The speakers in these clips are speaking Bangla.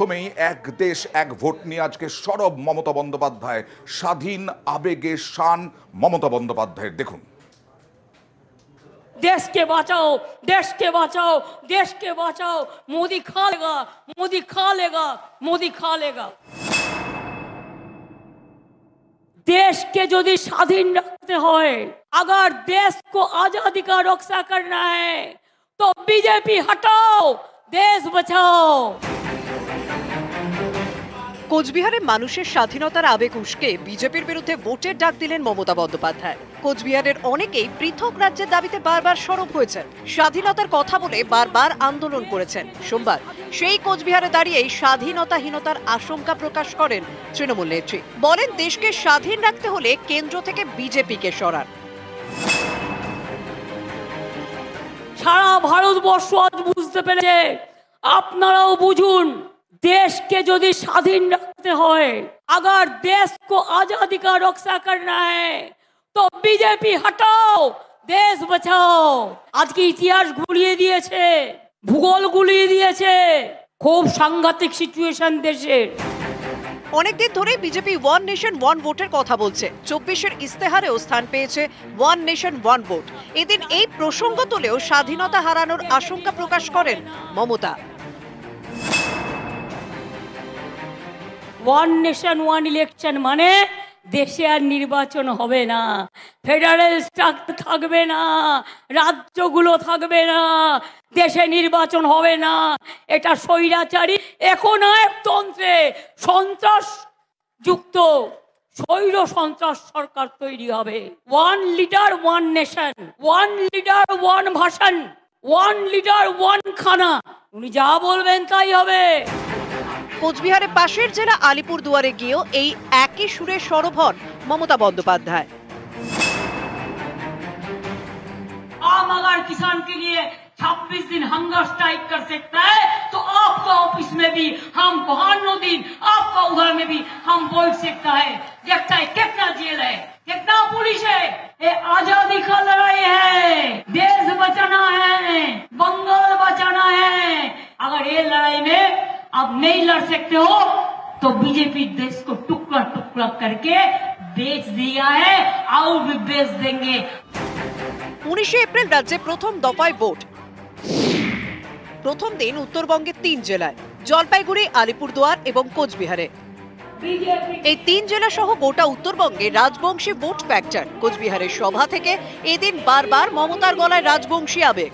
প্রথমেই এক দেশ এক ভোট নিয়ে আজকে সরব মমতা বন্দ্যোপাধ্যায়। স্বাধীন আবেগে শান মমতা বন্দ্যোপাধ্যায়ের, দেখুন। देश के बचाओ, देश के बचाओ, देश के बचाओ। मोदी खा लेगा, मोदी खा लेगा, मोदी खा लेगा। देश के यदि स्वाधीन रखते होए, अगर देश को आजादी का रक्षा करना है तो बीजेपी हटाओ, देश बचाओ। কোচবিহারে মানুষের স্বাধীনতার আবেগ উস্কে বিজেপির বিরুদ্ধে ভোটের ডাক দিলেন মমতা বন্দ্যোপাধ্যায়। কোচবিহারের অনেকেই পৃথক রাজ্যের দাবিতে বারবার সরব হয়েছেন, স্বাধীনতার কথা বলে বারবার আন্দোলন করেছেন। সোমবার সেই কোচবিহারে দাঁড়িয়েই স্বাধীনতাহীনতার আশঙ্কা প্রকাশ করেন তৃণমূল নেত্রী। বলেন, দেশকে স্বাধীন রাখতে হলে কেন্দ্র থেকে বিজেপিকে সরান। সারা ভারতবর্ষ আজ বুঝতে পেরেছে, আপনারাও বুঝুন। देश के यदि स्वाधीन रखते होए, अगर देश को आजादी का रक्षा करना है तो बीजेपी हटाओ, देश बचाओ। आज की इतिहास गुलिয়ে দিয়েছে, ভূগোল গুলিয়ে দিয়েছে। খুব সাংঘাতিক সিচুয়েশন দেশের। অনেকদিন ধরে বিজেপি ওয়ান নেশন ওয়ান ভোটের কথা বলছে। 24-এর ইস্তেহারেও স্থান পেয়েছে ওয়ান নেশন ওয়ান ভোট। এদিন এই প্রসঙ্গ তুলেও স্বাধীনতা হারানোর আশঙ্কা প্রকাশ করেন Mamata. One nation one election মানে দেশে আর নির্বাচন হবে না, ফেডারেল স্ট্রাকচার থাকবে না, রাজ্যগুলো থাকবে না, দেশে নির্বাচন হবে না। এটা স্বৈরাচারী একনায়কতন্ত্রে সন্ত্রাস যুক্ত স্বৈর সন্ত্রাস সরকার তৈরি হবে। One leader one nation, one leader one ভাষণ, ওয়ান লিডার ওয়ান খানা। উনি যা বলবেন তাই হবে। কোচবিহারের পাশের জেলা আলিপুরদুয়ারে গিয়েও এই একই সুরে সরব হন মমতা বন্দ্যোপাধ্যায়। आम अगर किसान के लिए 26 दिन हंगर स्ट्राइक कर सकता है तो आपका ऑफिस में भी हम 52 दिन, आपका उधर में भी हम बोल सकता है। देखता है कितना जेल है, कितना पुलिस है। ये आजादी का लड़ाई है, देश बचाना है, बंगाल बचाना है। अगर ये लड़ाई में आप नहीं लड़ सकते हो तो बीजेपी देश को टुकड़ा टुकड़ा करके बेच दिया है, और भी बेच देंगे। 19 এপ্রিল রাজ্যে প্রথম দফায় ভোট। প্রথম দিন উত্তরবঙ্গের 3 জেলায়, জলপাইগুড়ি, আলিপুরদুয়ার এবং কোচবিহারে। এই 3 জেলা সহ গোটা উত্তরবঙ্গে রাজবংশী ভোট ফ্যাক্টর। কোচবিহারের সভা থেকে এদিন বারবার মমতার গলায় রাজবংশী আবেগ।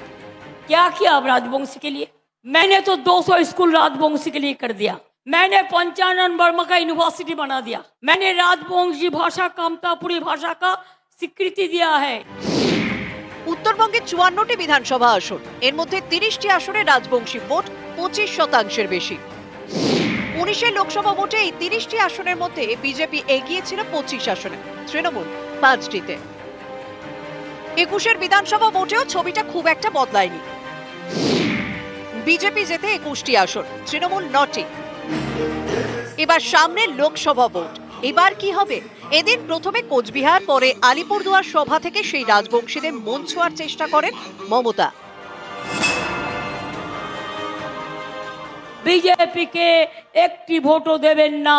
क्या किया अब राजवंशी के लिए? मैंने तो 200 स्कूल राजवंशी के लिए कर दिया। मैंने 55 वर्मा का यूनिवर्सिटी बना दिया। मैंने राजवंशी भाषा कामतापुरी भाषा का स्वीकृति दिया है। উত্তরবঙ্গে 54টি বিধানসভা আসন, এর মধ্যে 30টি আসনে রাজবংশী ভোট 25%-এর বেশি। 19 লোকসভা ভোটে এই 30টি আসনের মধ্যে বিজেপি এগিয়ে ছিল 25 আসনে, তৃণমূল 5টিতে। 21 বিধানসভা ভোটেও ছবিটা খুব একটা বদলায়নি। বিজেপি জেতে 21টি আসন, তৃণমূল 9টি। এবার সামনে লোকসভা ভোট, এবার কি হবে? এদিন প্রথমে কোচবিহার, পরে আলিপুরদুয়ার সভা থেকে সেই রাজবংশীদের মন ছোঁয়ার চেষ্টা করেন মমতা। বিজেপিকে একটি ভোটও দেবেন না,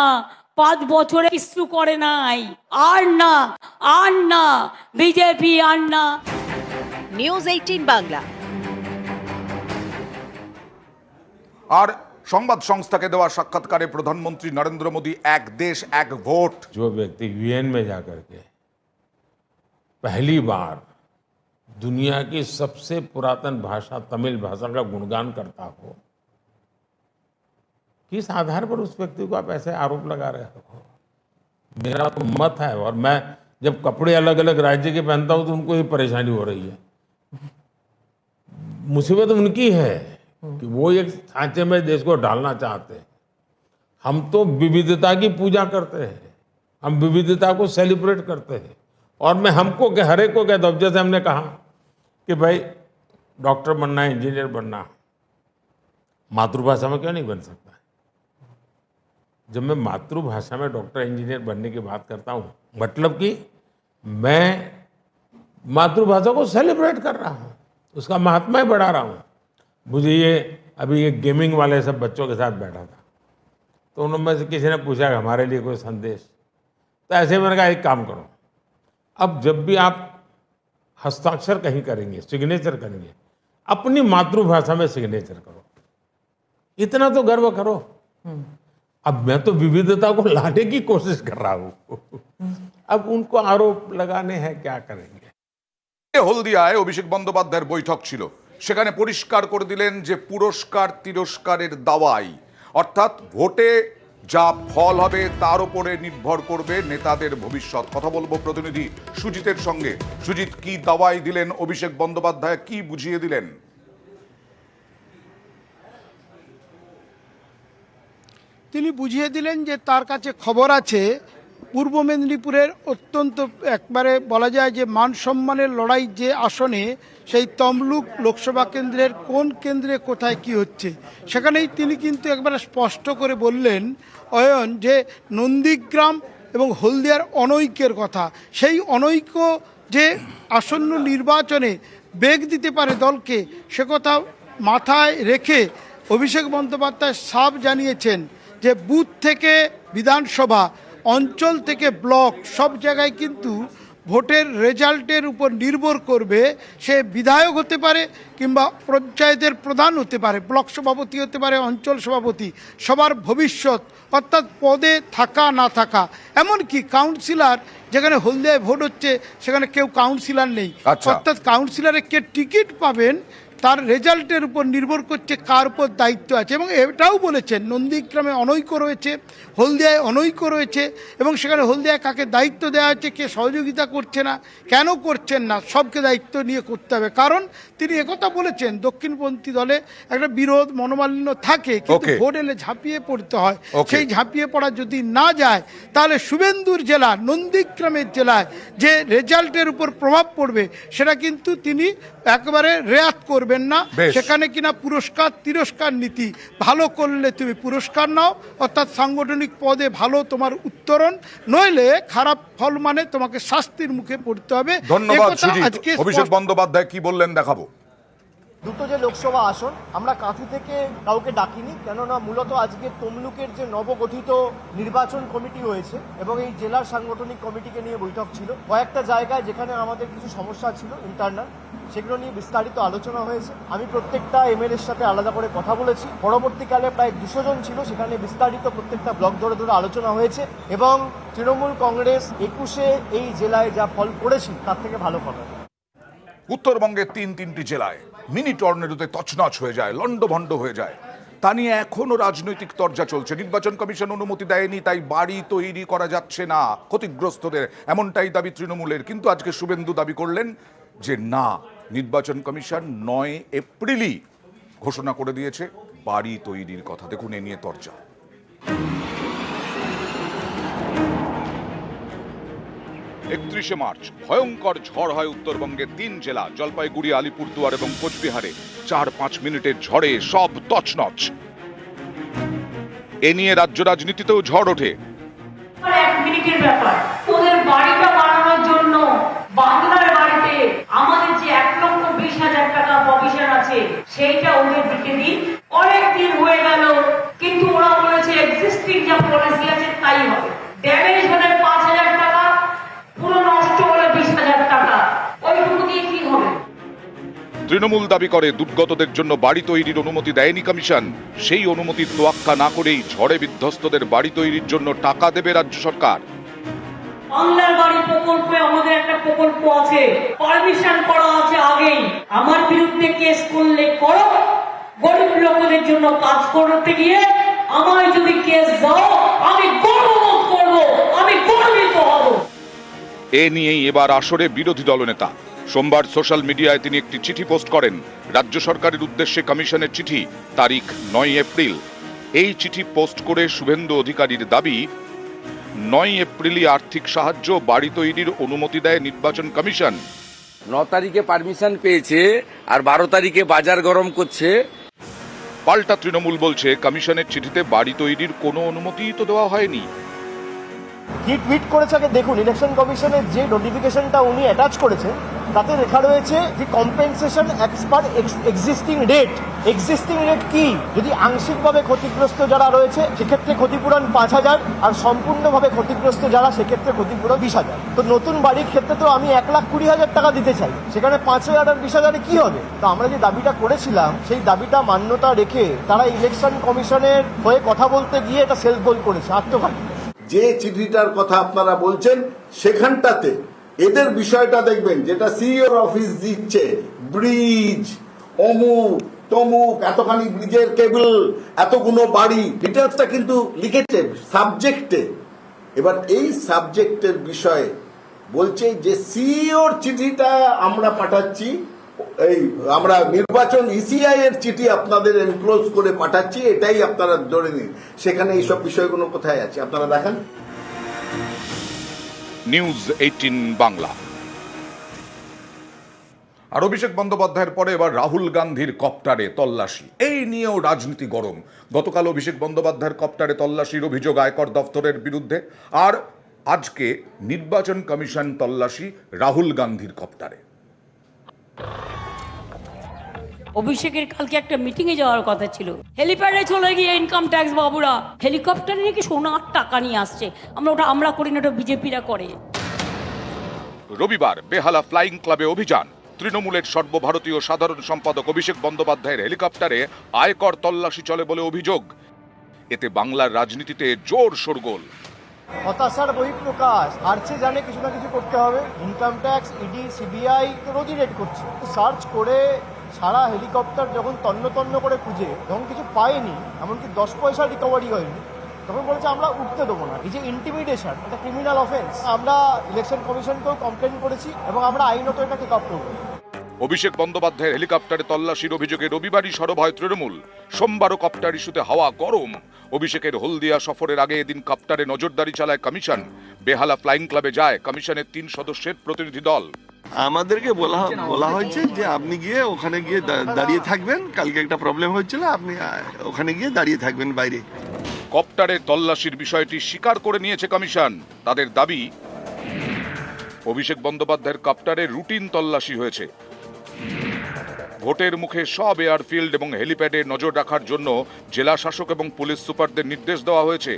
5 বছরে কিছু করে নাই। আর না, আর না, বিজেপি আর না। নিউজ 18 বাংলা। আর সংবাদ সংস্থাকে দেওয়া সাক্ষাৎকারে প্রধানমন্ত্রী নরেন্দ্র মোদী এক দেশ এক ভোট। जो व्यक्ति यूएन में जाकर के पहली बार दुनिया की सबसे पुरातन भाषा तमिल भाषा का गुणगान करता हो, किस आधार पर उस व्यक्ति को आप ऐसे आरोप लगा रहे हो? मेरा तो मत है, और मैं जब कपड़े अलग अलग राज्य के पहनता हूं तो उनको ये परेशानी हो रही है। मुसीबत उनकी है कि वो एक सांचे में देश को डालना चाहते हैं। हम तो विविधता की पूजा करते हैं, हम विविधता को सेलिब्रेट करते हैं। और मैं हमको हर एक को कहता हूँ, जैसे हमने कहा कि भाई डॉक्टर बनना है, इंजीनियर बनना, मातृभाषा में क्यों नहीं बन सकता? जब मैं मातृभाषा में डॉक्टर इंजीनियर बनने की बात करता हूँ, मतलब कि मैं मातृभाषा को सेलिब्रेट कर रहा हूँ, उसका महात्मा बढ़ा रहा हूँ। मुझे ये अभी ये गेमिंग वाले सब बच्चों के साथ बैठा था, तो उनमें से किसी ने पूछा कि हमारे लिए कोई संदेश, तो ऐसे मैंने कहा एक काम करो, अब जब भी आप हस्ताक्षर कहीं करेंगे, सिग्नेचर करेंगे, अपनी मातृभाषा में सिग्नेचर करो, इतना तो गर्व करो। अब मैं तो विविधता को लाने की कोशिश कर रहा हूं, अब उनको आरोप लगाने हैं, क्या करेंगे। হলদিয়ায় অভিষেক বন্দ্যোপাধ্যায়ের বৈঠক ছিল, সেখানে পরিষ্কার করে দিলেন যে পুরস্কার তিরস্কারের দাওয়াই, অর্থাৎ ভোটে যা ফল হবে তার উপরে নির্ভর করবে নেতাদের ভবিষ্যৎ। কথা বলবো প্রতিনিধি সুজিতের সঙ্গে। সুজিত, কি দাওয়াই দিলেন অভিষেক বন্দ্যোপাধ্যায়, কি বুঝিয়ে দিলেন? তিনি বুঝিয়ে দিলেন যে তার কাছে খবর আছে পূর্ব মেদিনীপুরের অত্যন্ত একবারে বলা যায় যে মান সম্মানের লড়াই যে আসনে, সেই তমলুক লোকসভা কেন্দ্রের কোন কেন্দ্রে কোথায় কি হচ্ছে, সেখানেই তিনি কিন্তু একবারে স্পষ্ট করে বললেন অয়ন যে নন্দীগ্রাম এবং হলদিয়ার অনৈক্যের কথা। সেই অনৈক্য যে আসন্ন নির্বাচনে বেগ দিতে পারে দলকে, সে কথা মাথায় রেখে অভিষেক বন্দ্যোপাধ্যায় সাফ জানিয়েছেন যে বুথ থেকে বিধানসভা, অঞ্চল থেকে ব্লক, সব জায়গায় কিন্তু ভোটের রেজাল্টের উপর নির্ভর করবে। সে বিধায়ক হতে পারে কিংবা পঞ্চায়েতের প্রধান হতে পারে, ব্লক সভাপতি হতে পারে, অঞ্চল সভাপতি, সবার ভবিষ্যৎ অর্থাৎ পদে থাকা না থাকা, এমনকি কাউন্সিলর, যেখানে হলদিয়ায় ভোট হচ্ছে সেখানে কেউ কাউন্সিলর নেই, অর্থাৎ কাউন্সিলরে কে টিকিট পাবেন তার রেজাল্টের উপর নির্ভর করছে কার উপর দায়িত্ব আছে। এবং এটাও বলেছেন নন্দীগ্রামে অনৈক্য রয়েছে, হলদিয়ায় অনৈক্য রয়েছে, এবং সেখানে হলদিয়ায় কাকে দায়িত্ব দেওয়া হচ্ছে, কে সহযোগিতা করছে না, কেন করছেন না, সবকে দায়িত্ব নিয়ে করতে হবে। কারণ তিনি একথা বলেছেন দক্ষিণপন্থী দলে একটা বিরোধ মনোমালিন্য থাকে, কিন্তু ভোট এলে ঝাঁপিয়ে পড়তে হয়। সেই ঝাঁপিয়ে পড়া যদি না যায় তাহলে শুভেন্দুর জেলা, নন্দীগ্রামের জেলায় যে রেজাল্টের উপর প্রভাব পড়বে সেটা কিন্তু তিনি একেবারে রেয়াত করবেন না। সেখানে কিনা পুরস্কার তিরস্কার নীতি, ভালো করলে তুমি পুরস্কার নাও, অর্থাৎ সাংগঠনিক পদে ভালো তোমার উত্তরণ, নইলে খারাপ ফল মানে তোমাকে শাস্তির মুখে পড়তে হবে। ধন্যবাদ সুজিত। অভিষেক বন্দ্যোপাধ্যায় কি বললেন দেখাবো। দুটো যে লোকসভা আসন, আমরা কাঁথি থেকে কাউকে ডাকিনি, কেননা মূলত আজকে তমলুকের যে নবগঠিত নির্বাচন কমিটি হয়েছে এবং এই জেলার সাংগঠনিক কমিটিকে নিয়ে বৈঠক ছিল, কয়েকটা জায়গায় যেখানে আমাদের কিছু সমস্যা ছিল ইন্টারনাল, সেগুলো নিয়ে বিস্তারিত আলোচনা হয়েছে। আমি প্রত্যেকটা এমএলএর সাথে আলাদা করে কথা বলেছি। পরবর্তীকালে প্রায় 200 জন ছিল, সেখানে বিস্তারিত প্রত্যেকটা ব্লক ধরে ধরে আলোচনা হয়েছে এবং তৃণমূল কংগ্রেস 21-এ এই জেলায় যা ফল করেছিল তার থেকে ভালো ফল। উত্তরবঙ্গের তিনটি জেলায় মিনি টর্নেডোতে তছনছ হয়ে যায়, লন্ডভন্ড হয়ে যায়, তা নিয়ে এখনো রাজনৈতিক তরজা চলছে। নির্বাচন কমিশন অনুমতি দেয়নি, তাই বাড়ি তৈরি করা যাচ্ছে না ক্ষতিগ্রস্তদের, এমনটাই দাবি তৃণমূলের। কিন্তু আজকে শুভেন্দু দাবি করলেন যে না, নির্বাচন কমিশন 9 এপ্রিলই ঘোষণা করে দিয়েছে বাড়ি তৈরির কথা। দেখুন এ নিয়ে তরজা। 31শে মার্চ ভয়ঙ্কর ঝড় হয় উত্তরবঙ্গের 3 জেলা জলপাইগুড়ি, আলিপুরদুয়ার এবং কোচবিহারে। 4-5 মিনিটের ঝড়ে সব তছনছ। এ নিয়ে রাজ্য রাজনীতিতেও ঝড় ওঠে। 1 মিনিটের ব্যাপার, ওদের বাড়িটা বানানোর জন্য বাংলার বাড়িতে আমাদের যে 1,20,000 টাকা প্রভিশন আছে সেইটা ওদের দিকে দিন। অনেক দিন হয়ে গেল, কিন্তু ওরা বলেছে এক্সিস্টিং যা পলিসি আছে তাই হবে। ড্যামেজ হলে 5,000 টাকা, পুরো নষ্ট হলে 20,000 টাকা, ওইটুকু দিয়ে কি হবে? তৃণমূল দাবি করে দুর্গতদের জন্য বাড়ি তৈরির অনুমতি দেয়নি কমিশন। সেই অনুমতির তোয়াক্কা না করেই ঝড়ে বিধ্বস্তদের বাড়ি তৈরির জন্য টাকা দেবে রাজ্য সরকার। বাংলার বাড়ি প্রকল্পে আমাদের একটা প্রকল্প আছে, পারমিশন করা আছে আগেই। আমার বিরুদ্ধে কেস করলে করো, গরিব লোকদের জন্য কাজ করতে গিয়ে আমায় যদি কেস দাও আমি গর্ববোধ করবো, আমি গর্বিত হব। এ নিয়েই এবার আসরে বিরোধী দলনেতা। সোমবার সোশ্যাল মিডিয়ায় তিনি একটি চিঠি পোস্ট করেন। রাজ্য সরকারের উদ্দেশ্যে কমিশনের চিঠি, তারিখ 9 এপ্রিল। এই চিঠি পোস্ট করে শুভেন্দু অধিকারীর দাবি, 9 এপ্রিলই আর্থিক সাহায্য, বাড়ি তৈরির অনুমতি দেয় নির্বাচন কমিশন। 9 তারিখে পারমিশন পেয়েছে আর 12 তারিখে বাজার গরম করছে। পাল্টা তৃণমূল বলছে কমিশনের চিঠিতে বাড়ি তৈরির কোনো অনুমতিই তো দেওয়া হয়নি। কি টুইট করেছে আগে দেখুন। ইলেকশন কমিশনের যে নোটিফিকেশনটা উনি অ্যাটাচ করেছেন তাতে লেখা রয়েছে যে compensation as per existing rate কি, যদি আংশিকভাবে ক্ষতিগ্রস্ত যারা রয়েছে সেক্ষেত্রে ক্ষতিপূরণ 5,000, আর সম্পূর্ণভাবে ক্ষতিগ্রস্ত যারা সেক্ষেত্রে ক্ষতিপূরণ 20,000। তো নতুন বাড়ির ক্ষেত্রে তো আমি 1,20,000 টাকা দিতে চাই, সেখানে 5,000 আর 20,000 কি হবে? তো আমরা যে দাবিটা করেছিলাম সেই দাবিটা মান্যতা রেখে তারা ইলেকশন কমিশনের হয়ে কথা বলতে গিয়ে এটা সেলফ গোল করেছে, আত্মঘাতী। যে চিঠিটার কথা আপনারা বলছেন সেখানটাতে এদের বিষয়টা দেখবেন, যেটা সিইওর অফিস দিচ্ছে, ব্রিজ অমুক তমুক, এতখানি ব্রিজের কেবল, এতগুলো বাড়ি, ডিটেলসটা কিন্তু লিখেছে সাবজেক্টে। এবার এই সাবজেক্টের বিষয়ে বলছে যে সিইওর চিঠিটা আমরা পাঠাচ্ছি, এই আমরা নির্বাচন ইসিআই এর চিঠি আপনাদের এনক্লোজ করে পাঠাচ্ছি, এটাই আপনারা ধরে নিন। সেখানে এইসব বিষয়গুলো কোথায় আছে আপনারা দেখেন। নিউজ 18 বাংলা। আর অভিষেক বন্দ্যোপাধ্যায়ের পরে এবার রাহুল গান্ধীর কপ্টারে তল্লাশি, এই নিয়েও রাজনীতি গরম। গতকাল অভিষেক বন্দ্যোপাধ্যায়ের কপ্টারে তল্লাশির অভিযোগ আয়কর দফতরের বিরুদ্ধে, আর আজকে নির্বাচন কমিশন তল্লাশি রাহুল গান্ধীর কপ্টারে। অভিষেকের কালকে একটা মিটিং এ যাওয়ার কথা ছিল, হেলিপ্যাডে চলে গিয়ে ইনকাম ট্যাক্স বাবুরা হেলিকপ্টারে নাকি সোনার টাকা নিয়ে আসছে। আমরা করি না, ওটা বিজেপিরা করে। রবিবার বেহালা ফ্লাইং ক্লাবে অভিযান, তৃণমূলের সর্বভারতীয় সাধারণ সম্পাদক অভিষেক বন্দ্যোপাধ্যায়ের হেলিকপ্টারে আয়কর তল্লাশি চলে বলে অভিযোগ। এতে বাংলার রাজনীতিতে জোর শোরগোল। হতাশার বহিঃপ্রকাশ, আরছে জানে কিছু না কিছু করতে হবে। ইনকাম ট্যাক্স, ইডি, সিবিআই তো রোজই রেড করছে। সার্চ করে সারা হেলিকপ্টার যখন তন্ন তন্ন করে খুঁজে যখন কিছু পায়নি, এমনকি 10 পয়সা রিকভারি হয়নি, তখন বলেছে আমরা উঠতে দেবো না। এই যে ইন্টিমিডেশন, এটা ক্রিমিনাল অফেন্স। আমরা ইলেকশন কমিশনকেও কমপ্লেন করেছি এবং আমরা আইনত এটা টেক আপ করবো। অভিষেক বন্দ্যোপাধ্যায়ের হেলিকপ্টারে তল্লাশির অভিযোগে রবিবারই সরব হয় তৃণমূল। সোমবারও কপ্টার ইস্যুতে হাওয়া গরম। অভিষেকের হলদিয়া সফরের আগে এদিন কপ্টারে নজরদারি চালায় কমিশন। বেহালা ফ্লাইং ক্লাবে যায় কমিশনের 3 সদস্যের প্রতিনিধি দল। আমাদেরকে বলা হয়েছে যে আপনি গিয়ে ওখানে গিয়ে দাঁড়িয়ে থাকবেন, কালকে একটা প্রবলেম হয়েছিল, আপনি ওখানে গিয়ে দাঁড়িয়ে থাকবেন বাইরে। কপ্টারের তল্লাশির বিষয়টি স্বীকার করে নিয়েছে কমিশন। তাদের দাবি, অভিষেক বন্দ্যোপাধ্যায়ের কপ্টারে রুটিন তল্লাশি হয়েছে। ভোটের মুখে সব এয়ারফিল্ড এবং হেলিপ্যাডে নজর রাখার জন্য জেলা শাসক এবং পুলিশ সুপারদের নির্দেশ দেওয়া হয়েছে।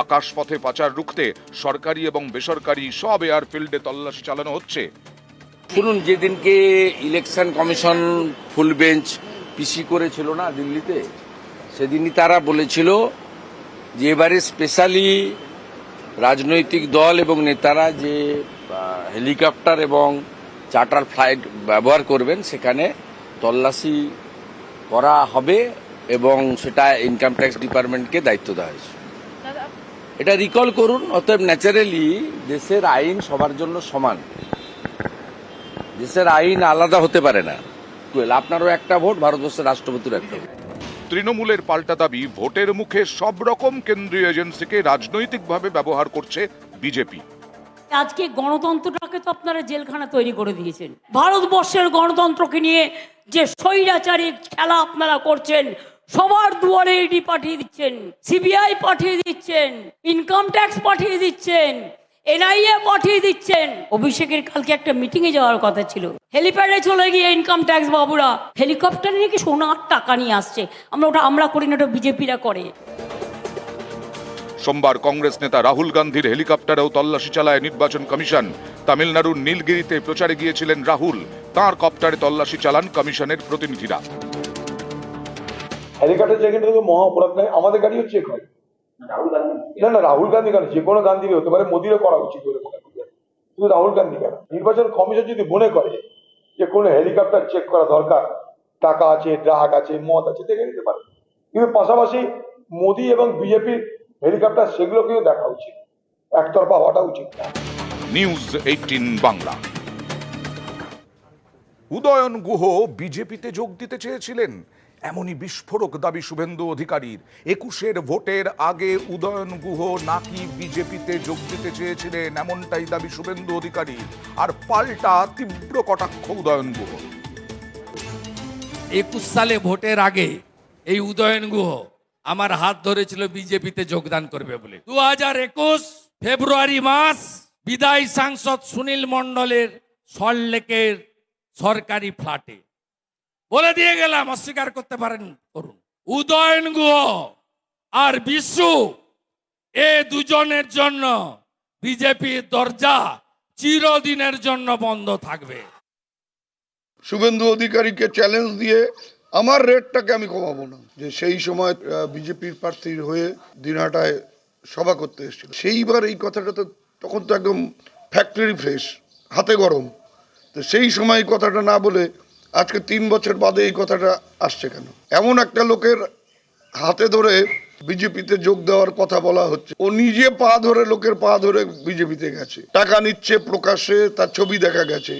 আকাশপথে পাচার রুখতে সরকারি এবং বেসরকারি সব এয়ারফিল্ডে তল্লাশি চালানো হচ্ছে। শুনুন, যেদিনকে ইলেকশন কমিশন ফুল বেঞ্চ পিসি করেছিল না দিল্লিতে, সেদিনই তারা বলেছিল যে এবারে স্পেশালি রাজনৈতিক দল এবং নেতারা যে হেলিকপ্টার এবং চার্টার ফ্লাইট ব্যবহার করবেন সেখানে তল্লাশি করা হবে এবং সেটা ইনকাম ট্যাক্স ডিপার্টমেন্টকে দায়িত্ব দেওয়া হয়েছে। এটা রিকল করুন। অতএব ন্যাচারালি দেশের আইন সবার জন্য সমান, দেশের আইন আলাদা হতে পারে না। আপনারও একটা ভোট, ভারতবর্ষের রাষ্ট্রপতির একটা ভোট। তৃণমূলের পাল্টা দাবি, ভোটের মুখে সব রকম কেন্দ্রীয় এজেন্সিকে রাজনৈতিকভাবে ব্যবহার করছে বিজেপি। আজকে গণতন্ত্রটাকে তো আপনারা জেলখানা তৈরি করে দিয়েছেন। ভারতবর্ষের গণতন্ত্রকে নিয়ে যে স্বৈরাচারী খেলা আপনারা করছেন, সবার দুয়ারে ইডি পাঠিয়ে দিচ্ছেন, সিবিআই পাঠিয়ে দিচ্ছেন, ইনকাম ট্যাক্স পাঠিয়ে দিচ্ছেন, এনআইএ পাঠিয়ে দিচ্ছেন। অভিষেকের কালকে একটা মিটিং এ যাওয়ার কথা ছিল, হেলিপ্যাডে চলে গিয়ে ইনকাম ট্যাক্স বাবুরা হেলিকপ্টারে নাকি সোনার টাকা নিয়ে আসছে। আমরা করি না, ওটা বিজেপিরা করে। সোমবার কংগ্রেস নেতা রাহুল গান্ধীর হেলিকপ্টারেও তল্লাশি চালায় নির্বাচন কমিশন। তামিলনাড়ুর নীলগিরিতে প্রচারে গিয়েছিলেন রাহুল, তাঁর কপ্টারে তল্লাশি চালান কমিশনের প্রতিনিধিরা। হেলিকপ্টার চেক ইনটা তো মহা অপরাধ নয়, আমাদের গাড়িও চেক হয়। না রাহুল গান্ধী কেন, যে কোনো গান্ধী হতে পারে, মোদিরও করা উচিত বলে মনে করি, শুধু রাহুল গান্ধী কেন। নির্বাচন কমিশন যদি মনে করে যে কোনো হেলিকপ্টার চেক করা দরকার, টাকা আছে, ড্রাগ আছে, মদ আছে, দেখে নিতে পারে, কিন্তু পাশাপাশি মোদি এবং বিজেপির হেলিকপ্টার সেগুলোকেও দেখা উচিত, একতরফা হওয়াটা উচিত না। নিউজ 18 বাংলা। উদয়ন গুহ বিজেপিতে যোগ দিতে চেয়েছিলেন, এমনই বিস্ফোরক দাবি শুভেন্দু অধিকারীর। 21-এর ভোটের আগে উদয়ন গুহ নাকি বিজেপিতে যোগ দিতে চেয়েছিলেন, এমনটাই দাবি শুভেন্দু অধিকারীর। আর পাল্টা তীব্র কটাক্ষ উদয়ন গুহ। 21 সালে ভোটের আগে এই উদয়ন গুহ আমার হাত ধরেছিল বিজেপিতে যোগদান করবে বলে। 2021 ফেব্রুয়ারি মাস বিদায়ী সাংসদ সুনীল মণ্ডলের সল্টলেকের সরকারি ফ্ল্যাটে বলে দিয়ে গেলাম, অস্বীকার করতে পারেন করুন, উদয়ন গুহ আর বিশু এ দুজনের জন্য বিজেপির দরজা চিরদিনের জন্য বন্ধ থাকবে। শুভেন্দু অধিকারীকে চ্যালেঞ্জ দিয়ে আমার রেটটাকে আমি কমাবো না, যে সেই সময় বিজেপির প্রার্থীর হয়ে দিনহাটায় সভা করতে এসেছিল, সেইবার এই কথাটা তো তখন তো একদম ফ্যাক্টরি ফ্রেশ, হাতে গরম। তো সেই সময় এই কথাটা না বলে আজকে 3 বছর বাদে এই কথাটা আসছে কেন? এমন একটা লোকের হাতে ধরে বিজেপিতে যোগ দেওয়ার কথা বলা হচ্ছে, ও নিজে পা ধরে, লোকের পা ধরে বিজেপিতে গেছে, টাকা নিচ্ছে প্রকাশ্যে, তার ছবি দেখা গেছে,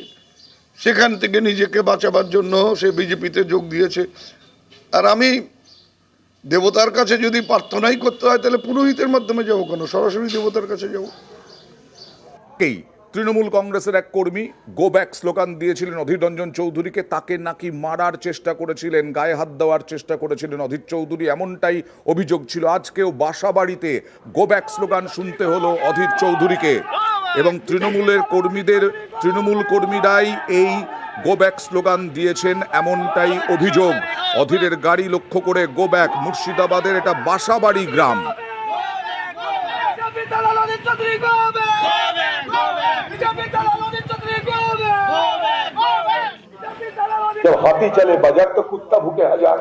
সেখান থেকে নিজেকে বাঁচাবার জন্য সে বিজেপিতে যোগ দিয়েছে। আর আমি দেবতার কাছে যদি প্রার্থনাই করতে হয় তাহলে পুরোহিতের মাধ্যমে যাবো কেন, সরাসরি দেবতার কাছে যাবো। এই তৃণমূল কংগ্রেসের এক কর্মী গো ব্যাক স্লোগান দিয়েছিলেন অধীর রঞ্জন চৌধুরীকে, তাকে নাকি মারার চেষ্টা করেছিলেন, গায়ে হাত দেওয়ার চেষ্টা করেছিলেন অধীর চৌধুরী, এমনটাই অভিযোগ ছিল। আজকেও বাসাবাড়িতে গো ব্যাক স্লোগান শুনতে হলো অধীর চৌধুরীকে, এবং তৃণমূল কর্মীরাই এই গো ব্যাক স্লোগান দিয়েছেন এমনটাই অভিযোগ। অধীরের গাড়ি লক্ষ্য করে গো ব্যাক। মুর্শিদাবাদের এটা বাসাবাড়ি গ্রাম। जब हाथी चले बाजार तो कुत्ता भूखे हजार।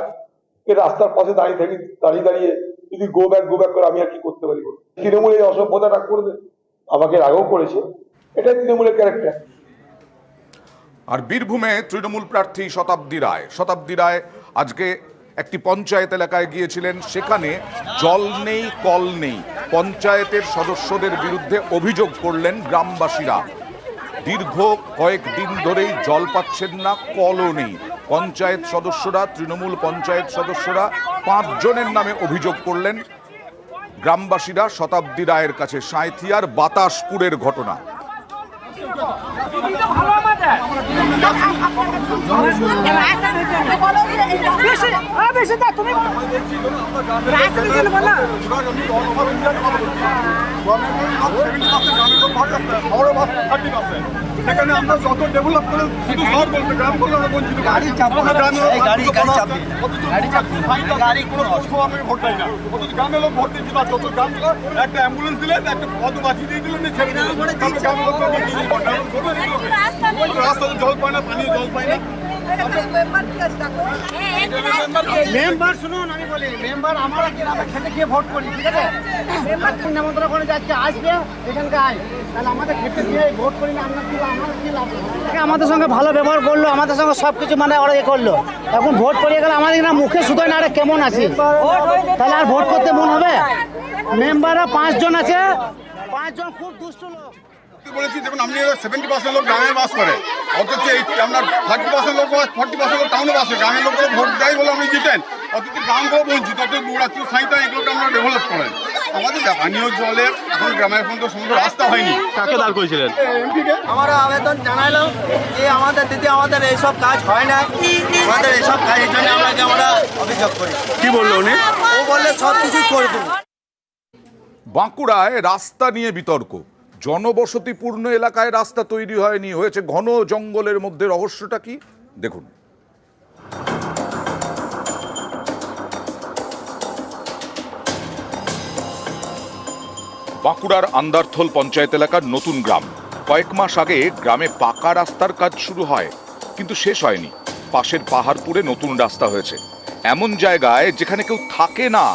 রাস্তার পাশে দাঁড়িয়ে যদি গো ব্যাক করে আমি আর কি করতে পারি? তৃণমূলের অসভ্যতাটা করবে, আমাকে আগেও করেছে, এটাই তৃণমূলের ক্যারেক্টার। আর বীরভূমে তৃণমূল প্রার্থী শতাব্দী রায় আজকে একটি পঞ্চায়েত এলাকায় গিয়েছিলেন, সেখানে জল নেই, কল নেই। পঞ্চায়েতের সদস্যদের বিরুদ্ধে অভিযোগ করলেন গ্রামবাসীরা, দীর্ঘ কয়েকদিন ধরেই জল পাচ্ছেন না, কলও নেই। তৃণমূল পঞ্চায়েত সদস্যরা 5 জনের নামে অভিযোগ করলেন গ্রামবাসীরা শতাব্দী রায়ের কাছে। সাঁইথিয়ার বাতাসপুরের ঘটনা। সেখানে আমরা যত ডেভেলপ করে শুধু শহর বলতে গ্রাম করলে আমরা বঞ্চিত, গাড়ি চাপে ভোট দেয় না, অথচ গ্রামের লোক ভোট দিচ্ছিল। যত গ্রামগুলো একটা অ্যাম্বুলেন্স দিলেন, একটা পদ বাঁচিয়ে দিয়ে দিলেন, ছেড়ে দিলেন, রাস্তাতে জল পায় না, পানীয় জল পায় না। মেম্বার শুনুন, আমি বলি মেম্বার আমরা খেতে গিয়ে ভোট করি, ঠিক আছে? মেম্বার নিমন্ত্রণ করে যাচ্ছে, আসবে এখানকার, তাহলে আমাদের খেতে গিয়ে ভোট করি না, আমরা কি লাভ? আমাদের সঙ্গে ভালো ব্যবহার করলো, আমাদের সঙ্গে সবকিছু মানে ওরা করলো, এখন ভোট পড়িয়ে গেলে আমাদের না মুখে শুধু না আরে কেমন আছে, তাহলে আর ভোট করতে মন হবে? মেম্বাররা 5 জন আছে, 5 জন খুব দুষ্ট লোক। বলেছি যেমন আপনি 70% লোক গ্রামে বাস করে, অথচ আপনার 30% লোক 40% লোক টাউনে বাস করে, গ্রামের লোকগুলো ভোট দেয় বলে আপনি জিতেন, অথচ গ্রামগুলো বঞ্চিত, অথচ বুড়াচু সাঁইতা এগুলোকে আমরা ডেভেলপ করেন। আমাদের পানীয় জলের এখন গ্রামের এখন তো সুন্দর রাস্তা হয়নি। কাকে দাঁড় করেছিলেন? আমরা আবেদন জানাইলাম যে আমাদের দিদি আমাদের এইসব কাজ হয় না, আমাদের এইসব কাজের জন্য আমরা অভিযোগ করি। কি বললো উনি? ও বললে সব কিছু করবো। বাঁকুড়ায় রাস্তা নিয়ে বিতর্ক। জনবসতিপূর্ণ এলাকায় রাস্তা তৈরি হয়নি, হয়েছে ঘন জঙ্গলের মধ্যে। রহস্যটা কি দেখুন। বাঁকুড়ার আন্দারথল পঞ্চায়েত এলাকার নতুন গ্রাম। কয়েক মাস আগে গ্রামে পাকা রাস্তার কাজ শুরু হয়, কিন্তু শেষ হয়নি। পাশের পাহাড়পুরে নতুন রাস্তা হয়েছে, এমন জায়গায় যেখানে কেউ থাকে না।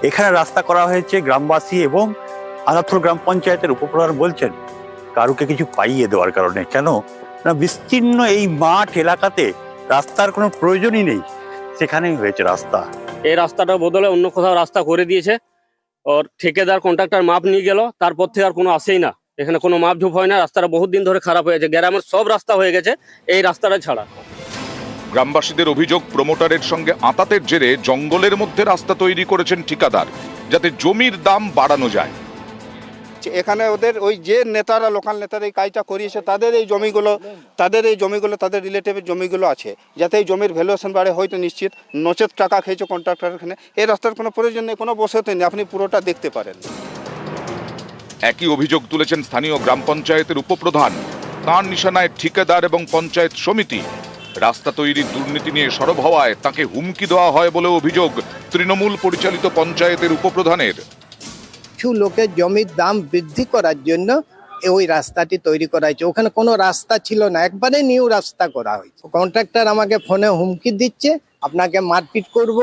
এখানে রাস্তা করা হয়েছে গ্রামবাসী এবং আন্দারথল গ্রাম পঞ্চায়েতের উপপ্রধান বলছেন কারুকে কিছু পাইয়ে দেওয়ার কারণে। কেন না, বিস্তীর্ণ এই মাঠ এলাকাতে রাস্তার কোনো প্রয়োজনই নেই, সেখানেই হয়েছে রাস্তা। এই রাস্তাটার বদলে অন্য কোথাও রাস্তা করে দিয়েছে, ওর ঠিকাদার কন্ট্রাক্টর মাপ নিয়ে গেল, তারপর থেকে আর কোনো আসেই না, এখানে কোনো মাপ ঝুপ হয় না। রাস্তাটা বহুত দিন ধরে খারাপ হয়েছে, গ্রামের সব রাস্তা হয়ে গেছে, এই রাস্তাটা ছাড়া। গ্রামবাসীদের অভিযোগ, প্রমোটারের সঙ্গে আঁতাতের জেরে জঙ্গলের মধ্যে রাস্তা তৈরি করেছেন ঠিকাদার, যাতে জমির দাম বাড়ানো যায়। এখানে ওদের ওই যে নেতারা, লোকাল নেতারা এই কাজটা করিয়েছে, তাদের এই জমিগুলো তাদের রিলেটিভের জমিগুলো আছে, যাতে এই জমির ভ্যালুয়েশন বাড়ে, হয়তো নিশ্চিত, নচেত টাকা খেয়েছে কন্ট্রাক্টর। এখানে এই রাস্তার কোনো প্রয়োজন নেই, কোনো বসতে নেই, আপনি পুরোটা দেখতে পারেন। একই অভিযোগ তুলেছেন স্থানীয় গ্রাম পঞ্চায়েতের উপপ্রধান। তাঁর নিশানায় ঠিকাদার এবং পঞ্চায়েত সমিতি। রাস্তা তৈরির দুর্নীতি নিয়ে সরব হওয়ায় তাকে হুমকি দেওয়া হয় বলে অভিযোগ তৃণমূল পরিচালিত পঞ্চায়েতের উপপ্রধানের। কিছু লোকের জমির দাম বৃদ্ধি করার জন্য ওই রাস্তাটি তৈরি করা হয়েছে। ওখানে কোনো রাস্তা ছিল না, একবারে নিউ রাস্তা করা হয়েছে। কন্ট্রাক্টর আমাকে ফোনে হুমকি দিচ্ছে, আপনাকে মারপিট করব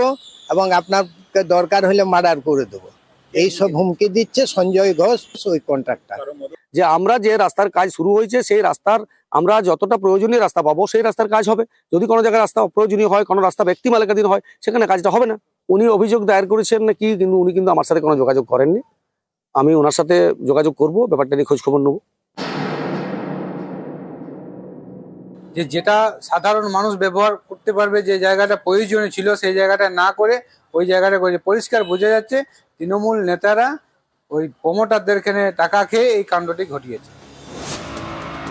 এবং আপনাকে দরকার হলে মার্ডার করে দেবো, এইসব হুমকি দিচ্ছে সঞ্জয় ঘোষ ওই কন্ট্রাক্টর। যে আমরা যে রাস্তার কাজ শুরু হয়েছে সেই রাস্তার আমরা যতটা প্রয়োজনীয় রাস্তা পাবো সেই রাস্তার কাজ হবে। যদি কোনো জায়গায় রাস্তা অপ্রয়োজনীয় হয়, কোনো রাস্তা ব্যক্তি মালিকাধীন হয়, সেখানে কাজটা হবে না। উনি অভিযোগ দায়ের করেছেন নাকি, কিন্তু উনি কিন্তু আমার সাথে কোনো যোগাযোগ করেননি। আমি ওনার সাথে যোগাযোগ করব, ব্যাপারটা নিয়ে খোঁজ খবর নেব। যেটা সাধারণ মানুষ ব্যবহার করতে পারবে, যে জায়গাটা প্রয়োজনীয় ছিল সেই জায়গাটা না করে ওই জায়গাটা করে, পরিষ্কার বোঝা যাচ্ছে তৃণমূল নেতারা ওই প্রমোটারদের এখানে টাকা খেয়ে এই কাণ্ডটি ঘটিয়েছে।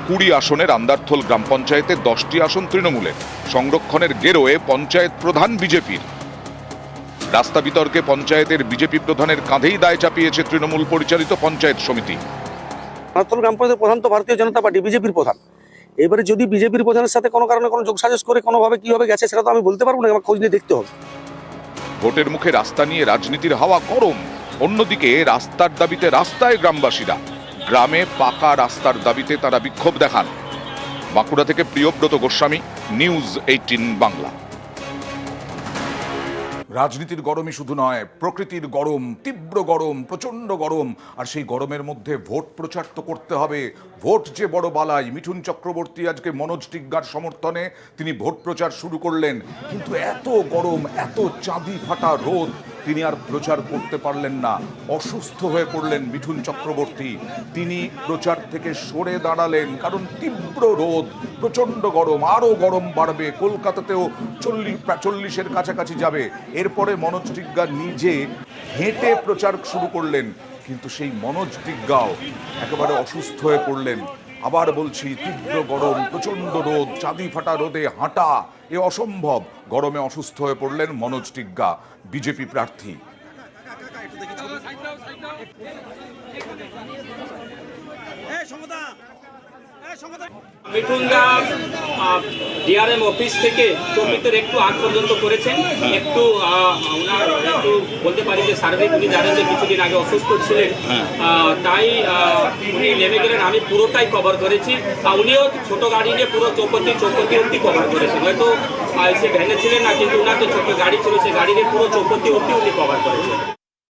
20 আসনের আন্দারথল গ্রাম পঞ্চায়েতের 10টি আসন তৃণমূলের। সংরক্ষণের গেরোয়ে পঞ্চায়েত প্রধান বিজেপির। রাস্তা বিতর্কে পঞ্চায়েতের বিজেপি প্রধানের কাঁধেই দায় চাপিয়েছে তৃণমূল পরিচালিত পঞ্চায়েত সমিতি। আন্দারথল গ্রাম পঞ্চায়েতের প্রধান তো ভারতীয় জনতা পার্টি, বিজেপির প্রধান। এবারে যদি বিজেপির প্রধানের সাথে কোনো কারণে কোনো যোগসাজশ করে কোনোভাবে কিভাবে গেছে সেটা তো আমি বলতে পারবো না, আমার খোঁজ নিয়ে দেখতে হবে। ভোটের মুখে রাস্তা নিয়ে রাজনীতির হাওয়া গরম। অন্যদিকে রাস্তার দাবিতে রাস্তায় গ্রামবাসীরা। গ্রামে পাকা রাস্তার দাবিতে তারা বিক্ষোভ দেখান। বাঁকুড়া থেকে প্রিয়ব্রত গোস্বামী, নিউজ 18 বাংলা। রাজনীতির গরমই শুধু নয়, প্রকৃতির গরম, তীব্র গরম, প্রচন্ড গরম। আর সেই গরমের মধ্যে ভোট প্রচার তো করতে হবে। ভোট যে বড় বালাই। মিঠুন চক্রবর্তী আজকে মনোজ টিগ্গার সমর্থনে তিনি ভোট প্রচার শুরু করলেন, কিন্তু এত গরম, এত চাঁদি ফাটা রোদ, তিনি আর প্রচার করতে পারলেন না। অসুস্থ হয়ে পড়লেন মিঠুন চক্রবর্তী। তিনি প্রচার থেকে সরে দাঁড়ালেন, কারণ তীব্র রোদ, প্রচন্ড গরম, আরো গরম বাড়বে। কলকাতাতেও 40-এর কাছাকাছি যাবে। এরপরে মনোজ টিগ্গা নিজে হেঁটে প্রচার শুরু করলেন, কিন্তু সেই মনোজ টিগ্গাও একেবারে অসুস্থ হয়ে পড়লেন। আবার বলছি, তীব্র গরম, প্রচন্ড রোদ, চাঁদি ফাটা রোদে হাঁটা এ অসম্ভব। গরমে অসুস্থ হয়ে পড়লেন মনোজ টিগ্গা, বিজেপি প্রার্থী। মিঠুনদা ডিআরএম অফিস থেকে চব্বিশের একটু আগ পর্যন্ত করেছেন। একটু ওনার একটু বলতে পারি যে সার্ভে উনি জানেন যে কিছুদিন আগে অসুস্থ ছিলেন, তাই উনি নেমে গেলেন। আমি পুরোটাই কভার করেছি। উনিও ছোট গাড়ি নিয়ে পুরো চৌপতি অব্দি কভার করেছেন। হয়তো সে ভ্যানে ছিলেন না, কিন্তু ওনার তো ছোট গাড়ি ছিল, সে গাড়ি নিয়ে পুরো চৌপতি অব্দি উনি কভার করেছেন।